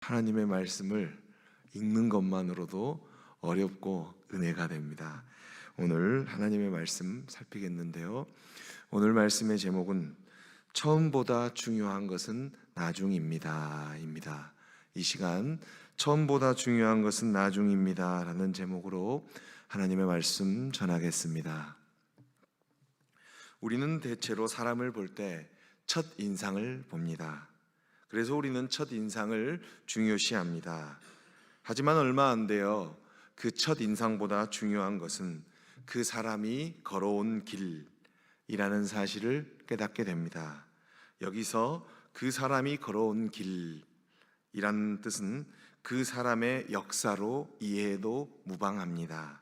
하나님의 말씀을 읽는 것만으로도 어렵고 은혜가 됩니다. 오늘 하나님의 말씀 살피겠는데요. 오늘 말씀의 제목은 처음보다 중요한 것은 나중입니다. 이 시간 처음보다 중요한 것은 나중입니다 라는 제목으로 하나님의 말씀 전하겠습니다. 우리는 대체로 사람을 볼 때 첫 인상을 봅니다. 그래서 우리는 첫 인상을 중요시합니다. 하지만 얼마 안 돼요. 그 첫 인상보다 중요한 것은 그 사람이 걸어온 길이라는 사실을 깨닫게 됩니다. 여기서 그 사람이 걸어온 길이라는 뜻은 그 사람의 역사로 이해해도 무방합니다.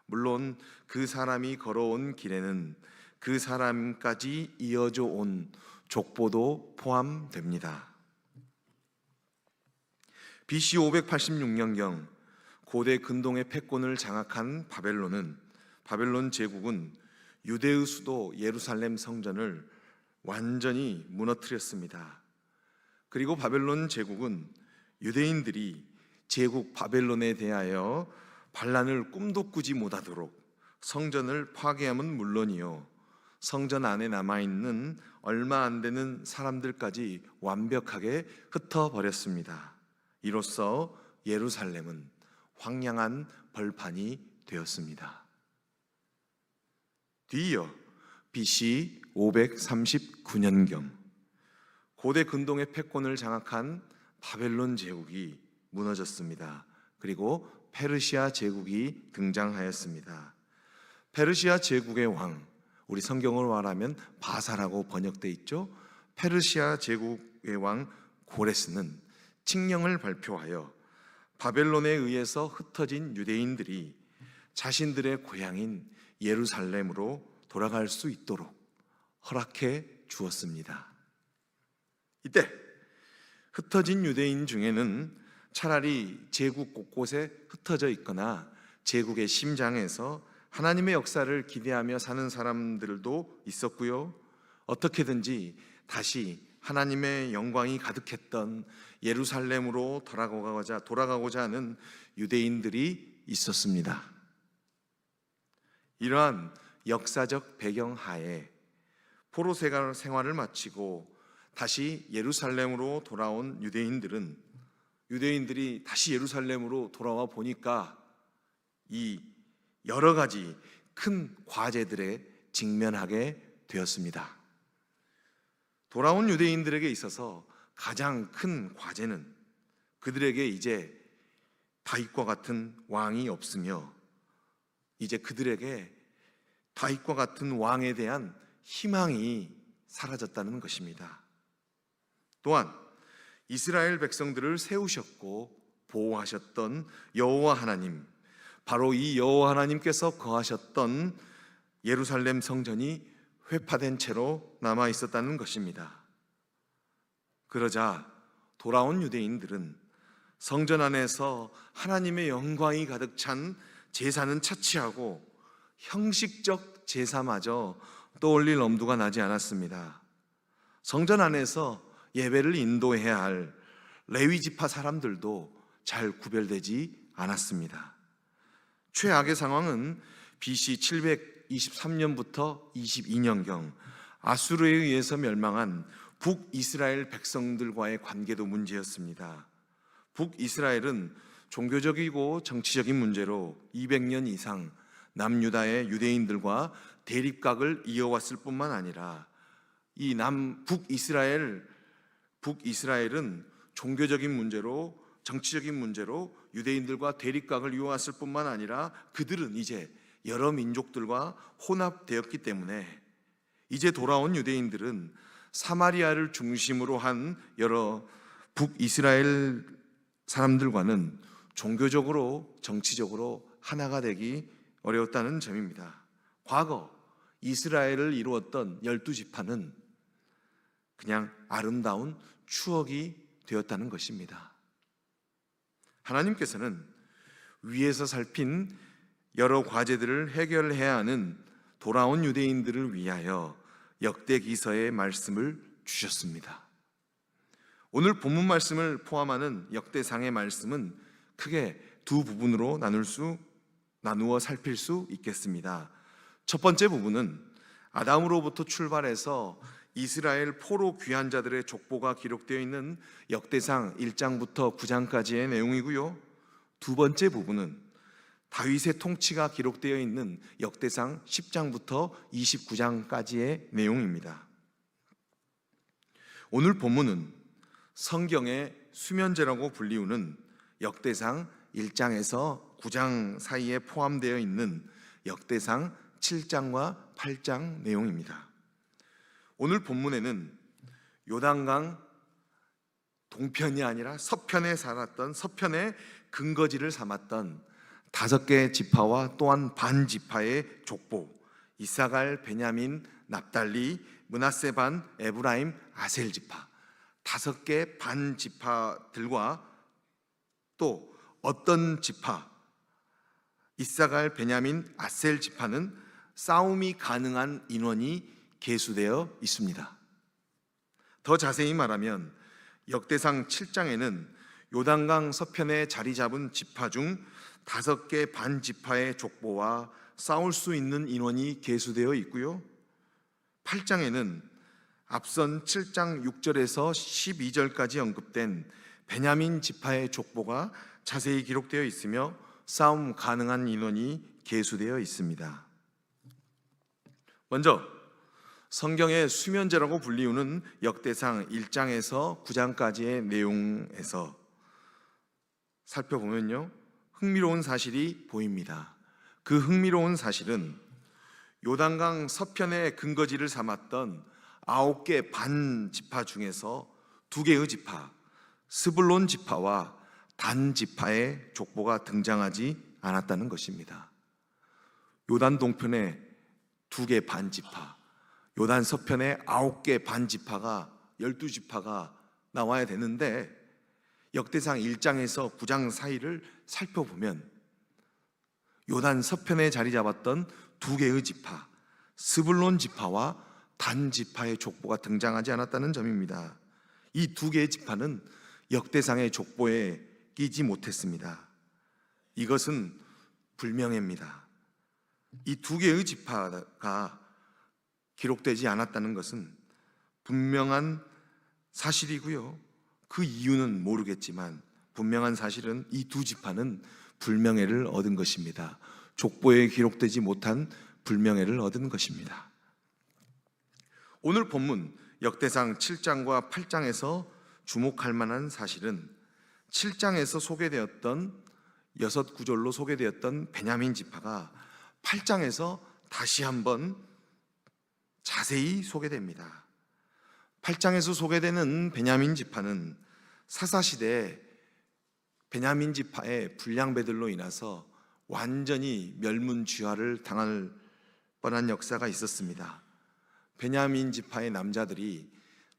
물론 그 사람이 걸어온 길에는 그 사람까지 이어져 온 족보도 포함됩니다. BC 586년경 고대 근동의 패권을 장악한 바벨론 제국은 유대의 수도 예루살렘 성전을 완전히 무너뜨렸습니다. 그리고 바벨론 제국은 유대인들이 제국 바벨론에 대하여 반란을 꿈도 꾸지 못하도록 성전을 파괴함은 물론이요, 성전 안에 남아있는 얼마 안 되는 사람들까지 완벽하게 흩어버렸습니다. 이로써 예루살렘은 황량한 벌판이 되었습니다. 뒤이어 BC 539년경 고대 근동의 패권을 장악한 바벨론 제국이 무너졌습니다. 그리고 페르시아 제국이 등장하였습니다. 페르시아 제국의 왕, 우리 성경으로 말하면 바사라고 번역되어 있죠. 페르시아 제국의 왕 고레스는 칙령을 발표하여 바벨론에 의해서 흩어진 유대인들이 자신들의 고향인 예루살렘으로 돌아갈 수 있도록 허락해 주었습니다. 이때 흩어진 유대인 중에는 차라리 제국 곳곳에 흩어져 있거나 제국의 심장에서 하나님의 역사를 기대하며 사는 사람들도 있었고요, 어떻게든지 다시 하나님의 영광이 가득했던 예루살렘으로 돌아가고자 하는 유대인들이 있었습니다. 이러한 역사적 배경 하에 포로 생활을 마치고 다시 예루살렘으로 돌아온 유대인들이 다시 예루살렘으로 돌아와 보니까 이 여러 가지 큰 과제들에 직면하게 되었습니다. 돌아온 유대인들에게 있어서 가장 큰 과제는 그들에게 이제 다윗과 같은 왕이 없으며 이제 그들에게 다윗과 같은 왕에 대한 희망이 사라졌다는 것입니다. 또한 이스라엘 백성들을 세우셨고 보호하셨던 여호와 하나님, 바로 이 여호와 하나님께서 거하셨던 예루살렘 성전이 회파된 채로 남아 있었다는 것입니다. 그러자 돌아온 유대인들은 성전 안에서 하나님의 영광이 가득 찬 제사는 차치하고 형식적 제사마저 떠올릴 엄두가 나지 않았습니다. 성전 안에서 예배를 인도해야 할 레위 지파 사람들도 잘 구별되지 않았습니다. 최악의 상황은 BC 723년부터 22년경 아수르에 의해서 멸망한 북이스라엘 백성들과의 관계도 문제였습니다. 북이스라엘은 종교적이고 정치적인 문제로 200년 이상 남유다의 유대인들과 대립각을 이어왔을 뿐만 아니라 이 북이스라엘은 종교적인 문제로, 정치적인 문제로 유대인들과 대립각을 이어왔을 뿐만 아니라 그들은 이제 여러 민족들과 혼합되었기 때문에 이제 돌아온 유대인들은 사마리아를 중심으로 한 여러 북이스라엘 사람들과는 종교적으로, 정치적으로 하나가 되기 어려웠다는 점입니다. 과거 이스라엘을 이루었던 12지파는 그냥 아름다운 추억이 되었다는 것입니다. 하나님께서는 위에서 살핀 여러 과제들을 해결해야 하는 돌아온 유대인들을 위하여 역대기서의 말씀을 주셨습니다. 오늘 본문 말씀을 포함하는 역대상의 말씀은 크게 두 부분으로 나누어 살필 수 있겠습니다. 첫 번째 부분은 아담으로부터 출발해서 이스라엘 포로 귀한 자들의 족보가 기록되어 있는 역대상 1장부터 9장까지의 내용이고요. 두 번째 부분은 다윗의 통치가 기록되어 있는 역대상 10장부터 29장까지의 내용입니다. 오늘 본문은 성경의 수면제라고 불리우는 역대상 1장에서 9장 사이에 포함되어 있는 역대상 7장과 8장 내용입니다. 오늘 본문에는 요단강 동편이 아니라 서편에 살았던, 서편의 근거지를 삼았던 5개의 지파와 또한 반 지파의 족보, 이사갈, 베냐민, 납달리, 므낫세 반, 에브라임, 아셀 지파 5개 반 지파들과 또 어떤 지파, 이사갈, 베냐민, 아셀 지파는 싸움이 가능한 인원이 계수되어 있습니다. 더 자세히 말하면 역대상 7장에는 요단강 서편에 자리 잡은 지파 중 5개 반 지파의 족보와 싸울 수 있는 인원이 계수되어 있고요. 8장에는 앞선 7장 6절에서 12절까지 언급된 베냐민 지파의 족보가 자세히 기록되어 있으며 싸움 가능한 인원이 계수되어 있습니다. 먼저 성경의 수면제라고 불리우는 역대상 1장에서 9장까지의 내용에서 살펴보면요, 흥미로운 사실이 보입니다. 그 흥미로운 사실은 요단강 서편의 근거지를 삼았던 9개 반 지파 중에서 2개의 지파, 스불론 지파와 단 지파의 족보가 등장하지 않았다는 것입니다. 요단 동편의 2개 반 지파, 요단 서편의 9개 반 지파가 12지파가 나와야 되는데 역대상 1장에서 9장 사이를 살펴보면 요단 서편에 자리 잡았던 2개의 지파, 스불론 지파와 단 지파의 족보가 등장하지 않았다는 점입니다. 이 2개의 지파는 역대상의 족보에 끼지 못했습니다. 이것은 불명예입니다. 이 2개의 지파가 기록되지 않았다는 것은 분명한 사실이고요. 그 이유는 모르겠지만 분명한 사실은 이 2 지파는 불명예를 얻은 것입니다. 족보에 기록되지 못한 불명예를 얻은 것입니다. 오늘 본문 역대상 7장과 8장에서 주목할 만한 사실은 7장에서 소개되었던 6구절로 소개되었던 베냐민 지파가 8장에서 다시 한번 자세히 소개됩니다. 8장에서 소개되는 베냐민 지파는 사사시대에 베냐민 지파의 불량배들로 인해서 완전히 멸문지화를 당할 뻔한 역사가 있었습니다. 베냐민 지파의 남자들이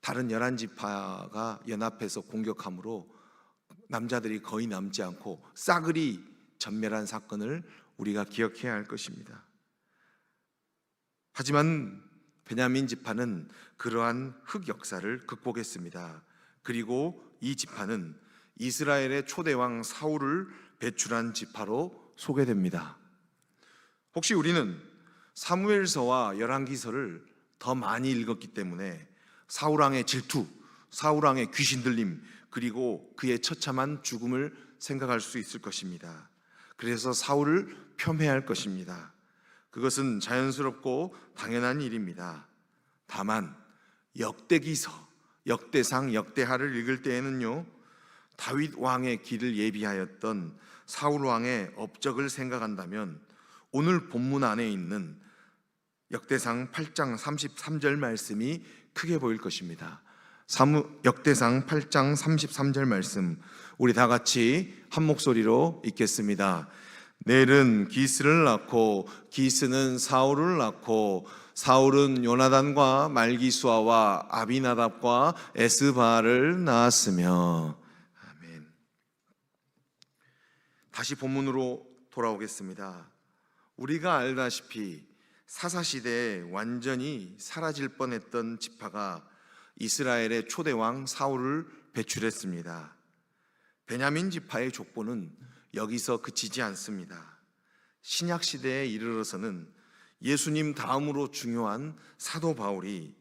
다른 11지파가 연합해서 공격함으로 남자들이 거의 남지 않고 싸그리 전멸한 사건을 우리가 기억해야 할 것입니다. 하지만 베냐민 지파는 그러한 흑역사를 극복했습니다. 그리고 이 지파는 이스라엘의 초대왕 사울을 배출한 지파로 소개됩니다. 혹시 우리는 사무엘서와 열왕기서를 더 많이 읽었기 때문에 사울왕의 질투, 사울왕의 귀신 들림, 그리고 그의 처참한 죽음을 생각할 수 있을 것입니다. 그래서 사울을 폄훼할 것입니다. 그것은 자연스럽고 당연한 일입니다. 다만 역대기서, 역대상, 역대하를 읽을 때에는요, 다윗 왕의 길을 예비하였던 사울 왕의 업적을 생각한다면 오늘 본문 안에 있는 역대상 8장 33절 말씀이 크게 보일 것입니다. 역대상 8장 33절 말씀, 우리 다 같이 한 목소리로 읽겠습니다. 넬은 기스를 낳고 기스는 사울을 낳고 사울은 요나단과 말기수아와 아비나답과 에스바를 낳았으며. 아멘. 다시 본문으로 돌아오겠습니다. 우리가 알다시피 사사시대에 완전히 사라질 뻔했던 지파가 이스라엘의 초대 왕 사울을 배출했습니다. 베냐민 지파의 족보는 여기서 그치지 않습니다. 신약 시대에 이르러서는 예수님 다음으로 중요한 사도 바울이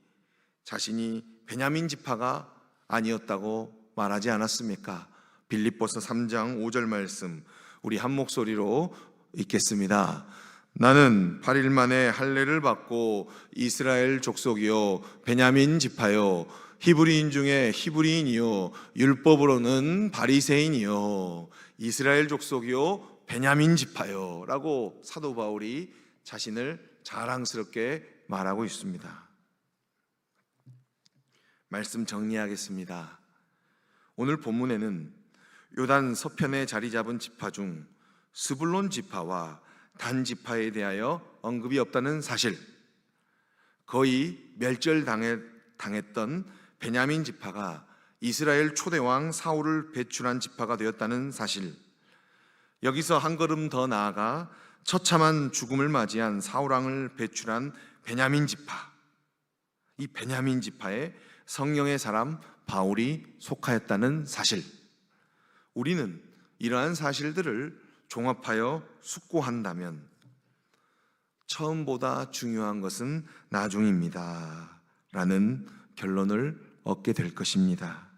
자신이 베냐민 지파가 아니었다고 말하지 않았습니까? 빌립보서 3장 5절 말씀 우리 한 목소리로 읽겠습니다. 나는 8일 만에 할례를 받고 이스라엘 족속이요 베냐민 지파요 히브리인 중에 히브리인이요 율법으로는 바리새인이요 이스라엘 족속이요 베냐민 지파요 라고 사도 바울이 자신을 자랑스럽게 말하고 있습니다. 말씀 정리하겠습니다. 오늘 본문에는 요단 서편에 자리 잡은 지파 중 스불론 지파와 단 지파에 대하여 언급이 없다는 사실, 거의 멸절당했던 베냐민 지파가 이스라엘 초대왕 사울을 배출한 지파가 되었다는 사실, 여기서 한 걸음 더 나아가 처참한 죽음을 맞이한 사울왕을 배출한 베냐민 지파, 이 베냐민 지파에 성령의 사람 바울이 속하였다는 사실, 우리는 이러한 사실들을 종합하여 숙고한다면 처음보다 중요한 것은 나중입니다 라는 결론을 얻게 될 것입니다.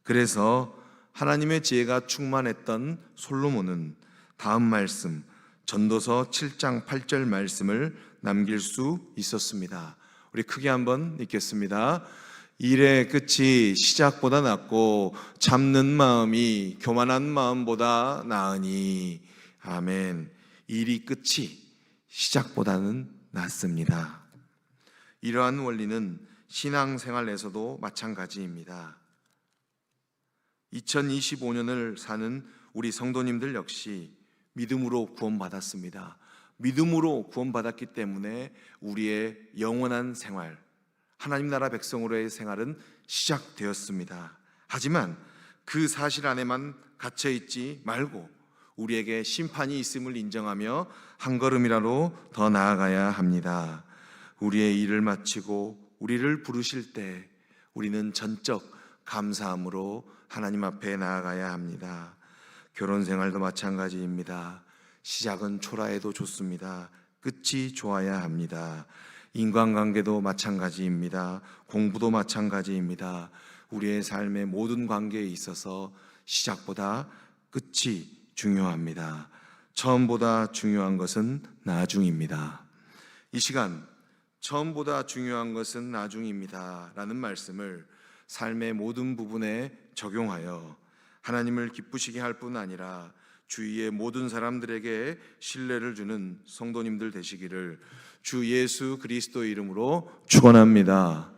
그래서 하나님의 지혜가 충만했던 솔로몬은 다음 말씀 전도서 7장 8절 말씀을 남길 수 있었습니다. 우리 크게 한번 읽겠습니다. 일의 끝이 시작보다 낫고 참는 마음이 교만한 마음보다 나으니. 아멘. 일이 끝이 시작보다는 낫습니다. 이러한 원리는 신앙생활에서도 마찬가지입니다. 2025년을 사는 우리 성도님들 역시 믿음으로 구원받았습니다. 믿음으로 구원받았기 때문에 우리의 영원한 생활, 하나님 나라 백성으로의 생활은 시작되었습니다. 하지만 그 사실 안에만 갇혀있지 말고 우리에게 심판이 있음을 인정하며 한 걸음이라도 더 나아가야 합니다. 우리의 일을 마치고 우리를 부르실 때 우리는 전적 감사함으로 하나님 앞에 나아가야 합니다. 결혼 생활도 마찬가지입니다. 시작은 초라해도 좋습니다. 끝이 좋아야 합니다. 인간관계도 마찬가지입니다. 공부도 마찬가지입니다. 우리의 삶의 모든 관계에 있어서 시작보다 끝이 중요합니다. 처음보다 중요한 것은 나중입니다. 이 시간 처음보다 중요한 것은 나중입니다 라는 말씀을 삶의 모든 부분에 적용하여 하나님을 기쁘시게 할 뿐 아니라 주위의 모든 사람들에게 신뢰를 주는 성도님들 되시기를 주 예수 그리스도의 이름으로 축원합니다.